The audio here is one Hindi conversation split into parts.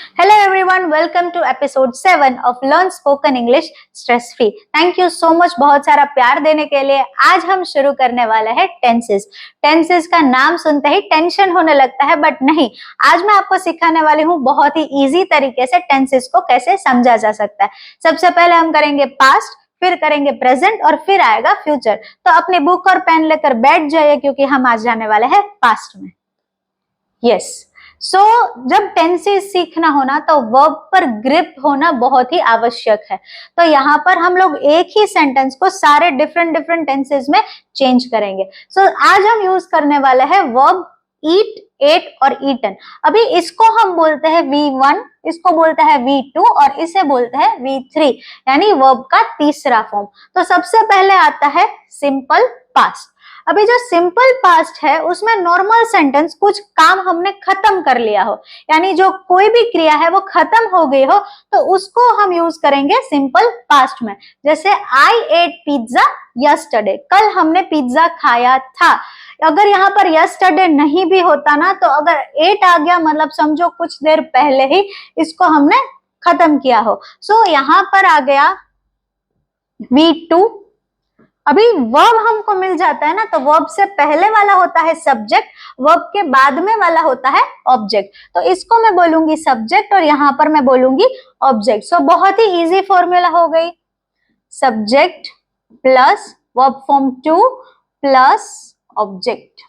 Hello everyone, welcome to episode 7 of Learn Spoken English Stress Free. Thank you so much बहुत सारा प्यार देने के लिए। आज हम शुरू करने वाले हैं टेंसेस। टेंसेस का नाम सुनते ही टेंशन होने लगता है, बट नहीं, आज मैं आपको सिखाने वाली हूँ बहुत ही इजी तरीके से टेंसेस को कैसे समझा जा सकता है। सबसे पहले हम करेंगे पास्ट, फिर करेंगे प्रेजेंट और फिर आएगा फ्यूचर। तो अपनी बुक और पेन लेकर बैठ जाइए क्योंकि हम आज जाने वाले हैं पास्ट में। यस, जब टेंसेस सीखना होना तो वर्ब पर ग्रिप होना बहुत ही आवश्यक है। तो यहाँ पर हम लोग एक ही सेंटेंस को सारे डिफरेंट टेंसेस में चेंज करेंगे। आज हम यूज करने वाले हैं वर्ब ईट, एट और ईटन। अभी इसको हम बोलते हैं V1, इसको बोलते हैं V2 और इसे बोलते हैं V3, यानी वर्ब का तीसरा फॉर्म। तो सबसे पहले आता है सिंपल पास्ट। अभी जो सिंपल पास्ट है उसमें नॉर्मल सेंटेंस, कुछ काम हमने खत्म कर लिया हो, यानी जो कोई भी क्रिया है वो खत्म हो गई हो, तो उसको हम यूज करेंगे सिंपल पास्ट में। जैसे आई एट पिज्जा यस्टरडे, कल हमने पिज्जा खाया था। अगर यहाँ पर यस्टरडे नहीं भी होता ना, तो अगर एट आ गया मतलब समझो कुछ देर पहले ही इसको हमने खत्म किया हो। यहाँ पर आ गया V2। अभी वर्ब हमको मिल जाता है ना, तो वर्ब से पहले वाला होता है सब्जेक्ट, वर्ब के बाद में वाला होता है ऑब्जेक्ट। तो इसको मैं बोलूंगी सब्जेक्ट और यहाँ पर मैं बोलूंगी ऑब्जेक्ट। बहुत ही इजी फॉर्मूला हो गई, subject plus verb form 2 plus object.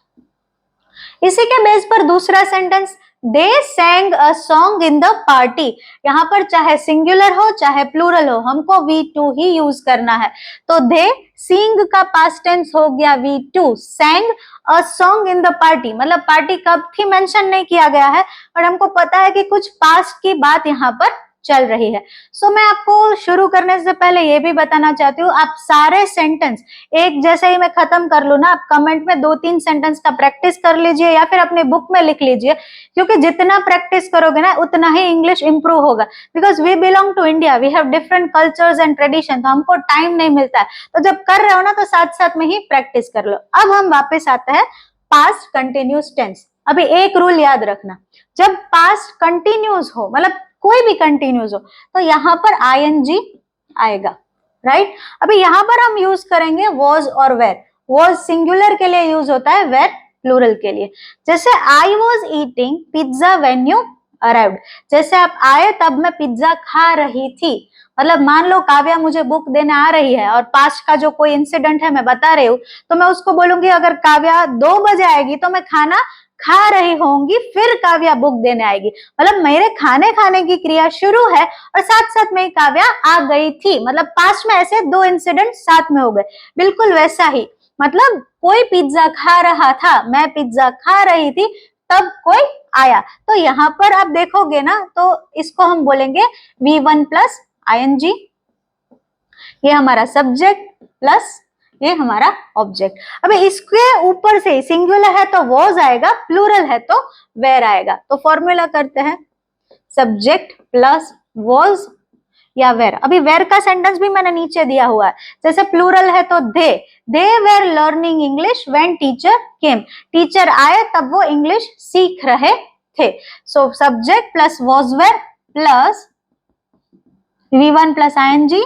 इसी के बेस पर दूसरा sentence, they सैंग a song in the party. यहाँ पर चाहे सिंगुलर हो चाहे प्लूरल हो, हमको V2 ही यूज करना है। तो दे सिंग का पास्ट टेंस हो गया V2, सैंग a song in the party, मतलब पार्टी कब थी मेंशन नहीं किया गया है, और हमको पता है कि कुछ पास्ट की बात यहाँ पर चल रही है। मैं आपको शुरू करने से पहले ये भी बताना चाहती हूँ, आप सारे सेंटेंस एक जैसे ही मैं खत्म कर लूँ ना, आप कमेंट में 2-3 सेंटेंस का प्रैक्टिस कर लीजिए या फिर अपने बुक में लिख लीजिए, क्योंकि जितना प्रैक्टिस करोगे ना उतना ही इंग्लिश इंप्रूव होगा। Because we belong to India, we have different cultures and tradition, तो हमको टाइम नहीं मिलता है। तो जब कर रहे हो ना तो साथ साथ में ही प्रैक्टिस कर लो। अब हम वापस आते हैं पास्ट कंटिन्यूस टेंस। अभी एक रूल याद रखना, जब पास्ट कंटिन्यूस हो, मतलब कोई भी कंटिन्यूस हो, तो यहाँ पर ING आएगा, राइट। अभी यहाँ पर हम यूज करेंगे वॉज और वेर। वॉज सिंगुलर के लिए यूज होता है, वेर प्लूरल के लिए। जैसे I was eating pizza when you arrived, जैसे आप आए तब मैं पिज्जा खा रही थी। मतलब मान लो काव्या मुझे बुक देने आ रही है और पास्ट का जो कोई इंसिडेंट है मैं बता रही हूँ, तो मैं उसको बोलूंगी अगर काव्या 2 बजे आएगी तो मैं खाना खा रही होंगी, फिर काव्या बुक देने आएगी। मतलब मेरे खाने की क्रिया शुरू है और साथ साथ में काव्या आ गई थी, मतलब पास्ट में ऐसे 2 इंसिडेंट साथ में हो गए। बिल्कुल वैसा ही, मतलब कोई पिज्जा खा रहा था, मैं पिज्जा खा रही थी, तब कोई आया। तो यहाँ पर आप देखोगे ना, तो इसको हम बोलेंगे V1 प्लस ING, ये हमारा सब्जेक्ट प्लस ये हमारा ऑब्जेक्ट। अबे इसके ऊपर से सिंगुलर है तो वॉज आएगा, प्लूरल है तो वेर आएगा। तो फॉर्मूला करते हैं, सब्जेक्ट प्लस वॉज या वेर। अभी वेर का सेंटेंस भी मैंने नीचे दिया हुआ है। जैसे प्लूरल है तो they were learning English when teacher came, teacher आए तब वो इंग्लिश सीख रहे थे। Subject plus was were plus V1 plus ING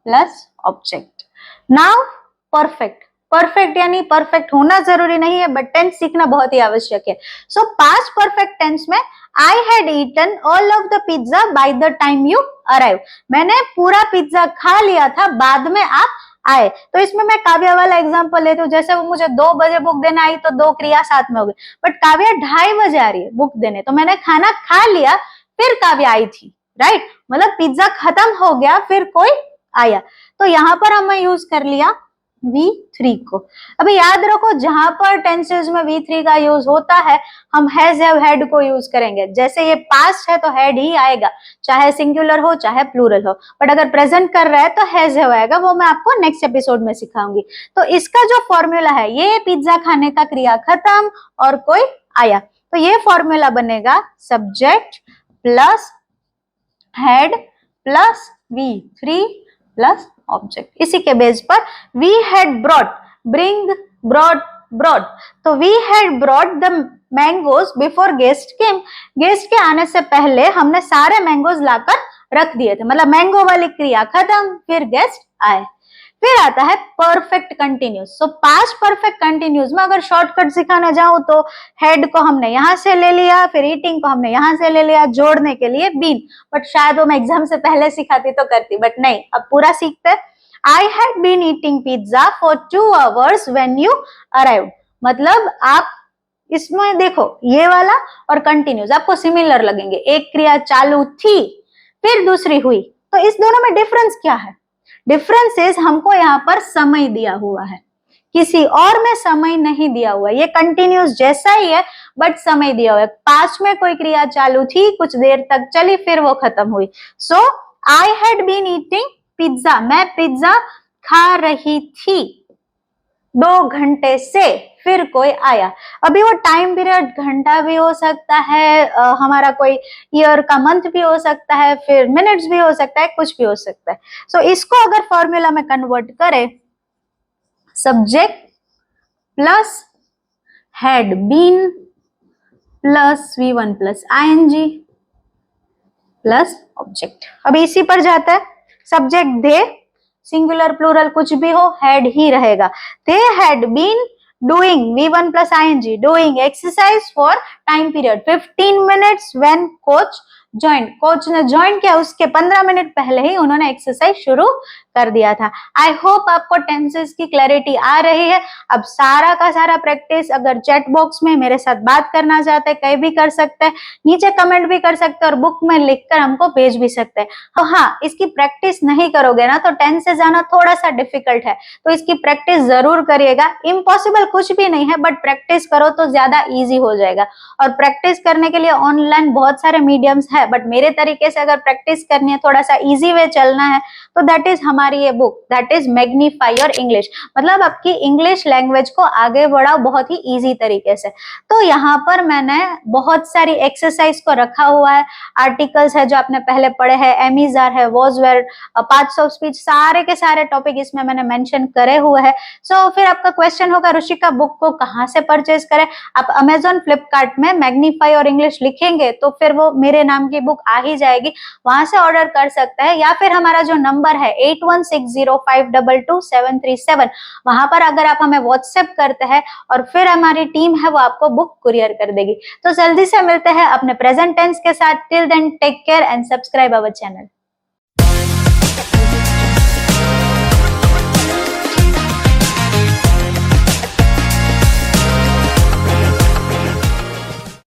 plus object. Now perfect, perfect यानी परफेक्ट होना जरूरी नहीं है, बट टेंस सीखना बहुत ही आवश्यक है। पास्ट परफेक्ट टेंस में I had eaten all of the pizza by the time you arrive, मैंने पूरा पिज्जा खा लिया था बाद में आप आए। तो इसमें मैं काव्या वाला एग्जांपल लेती हूँ। जैसे वो मुझे 2 बजे बुक देने आई तो 2 क्रिया साथ में हो गई, बट काव्या 2:30 बजे आ रही है बुक देने, तो मैंने खाना खा लिया फिर काव्या आई थी, राइट। मतलब पिज्जा खत्म हो गया फिर कोई आया। तो यहाँ पर हमें यूज कर लिया V3 को। अभी याद रखो, जहां पर टेंसेस में V3 का यूज होता है हम हैज हैव हैड को यूज करेंगे। जैसे ये पास्ट है तो हैड ही आएगा, चाहे सिंगुलर हो चाहे प्लूरल हो, बट अगर प्रेजेंट कर रहा है तो हैज हैव आएगा। वो मैं आपको नेक्स्ट एपिसोड में सिखाऊंगी। तो इसका जो फॉर्मूला है, ये पिज्जा खाने का क्रिया खत्म और कोई आया, तो ये फॉर्मूला बनेगा subject plus had plus V3 plus object. इसी के बेस पर we had brought, bring, brought, brought, तो we had brought the mangoes before guest came, guest के आने से पहले हमने सारे मैंगोज लाकर रख दिए थे, मतलब मैंगो वाली क्रिया खत्म, फिर गेस्ट आए। फिर आता है परफेक्ट कंटिन्यूस। सो पास्ट परफेक्ट कंटिन्यूस में अगर शॉर्टकट सिखाने जाऊं तो हेड को हमने यहां से ले लिया, फिर ईटिंग को हमने यहां से ले लिया, जोड़ने के लिए बीन, बट शायद वो मैं एग्जाम से पहले सिखाती तो करती, बट नहीं, अब पूरा सीखते। I had been eating pizza for 2 hours when you arrived, मतलब आप इसमें देखो ये वाला और कंटिन्यूस आपको सिमिलर लगेंगे, एक क्रिया चालू थी फिर दूसरी हुई, तो इस दोनों में डिफरेंस क्या है? डिफरेंस इज हमको यहाँ पर समय दिया हुआ है, किसी और में समय नहीं दिया हुआ है। ये कंटिन्यूस जैसा ही है बट समय दिया हुआ है। पास्ट में कोई क्रिया चालू थी, कुछ देर तक चली, फिर वो खत्म हुई। So I had been eating pizza, मैं पिज्जा खा रही थी 2 घंटे से, फिर कोई आया। अभी वो टाइम पीरियड घंटा भी हो सकता है, हमारा कोई ईयर का मंथ भी हो सकता है, फिर मिनट्स भी हो सकता है, कुछ भी हो सकता है। सो इसको अगर फॉर्मूला में कन्वर्ट करें, subject plus had been plus V1 plus ING plus object. अभी इसी पर जाता है, सब्जेक्ट दे, सिंगुलर प्लूरल कुछ भी हो, हैड ही रहेगा। They had been doing V1 plus ING doing exercise for time period 15 minutes when coach join, coach ने ज्वाइन किया उसके 15 मिनट पहले ही उन्होंने एक्सरसाइज शुरू कर दिया था। आई होप आपको टेंसेस की क्लैरिटी आ रही है। अब सारा का सारा प्रैक्टिस अगर चैट बॉक्स में मेरे साथ बात करना चाहते हैं, कहीं भी कर सकते हैं, नीचे कमेंट भी कर सकते हैं और बुक में लिखकर हमको भेज भी सकते हैं। तो हाँ, इसकी प्रैक्टिस नहीं करोगे ना तो टेंसेस आना थोड़ा सा डिफिकल्ट है, तो इसकी प्रैक्टिस जरूर करिएगा। इम्पॉसिबल कुछ भी नहीं है, बट प्रैक्टिस करो तो ज्यादा ईजी हो जाएगा। और प्रैक्टिस करने के लिए ऑनलाइन बहुत सारे मीडियम्स है, बट मेरे तरीके से अगर प्रैक्टिस करनी है, थोड़ा सा इजी वे चलना है, तो दैट इज हमारी ये book, that is magnify your English, मतलब आपकी इंग्लिश लैंग्वेज को आगे बढ़ाओ बहुत ही इजी तरीके से। तो यहाँ पर मैंने बहुत सारी एक्सरसाइज को रखा हुआ है, आर्टिकल्स है जो आपने पहले पढ़े हैं, एमिजार है, was were, parts of speech, सारे के सारे टॉपिक इसमें मैंने मेंशन करे हुए हैं। सो फिर आपका क्वेश्चन होगा रुचिका बुक को कहाँ से परचेज करें? आप अमेजॉन फ्लिपकार्ट में मैग्नीफाई और इंग्लिश लिखेंगे तो फिर वो मेरे नाम की बुक आ ही जाएगी, वहां से ऑर्डर कर सकते हैं, या फिर हमारा जो नंबर है 8160522737, वहां पर अगर आप हमें व्हाट्सएप करते हैं और फिर हमारी टीम है वो आपको बुक कुरियर कर देगी। तो जल्दी से मिलते हैं अपने प्रेजेंट टेंस के साथ। Till then take care and subscribe our channel.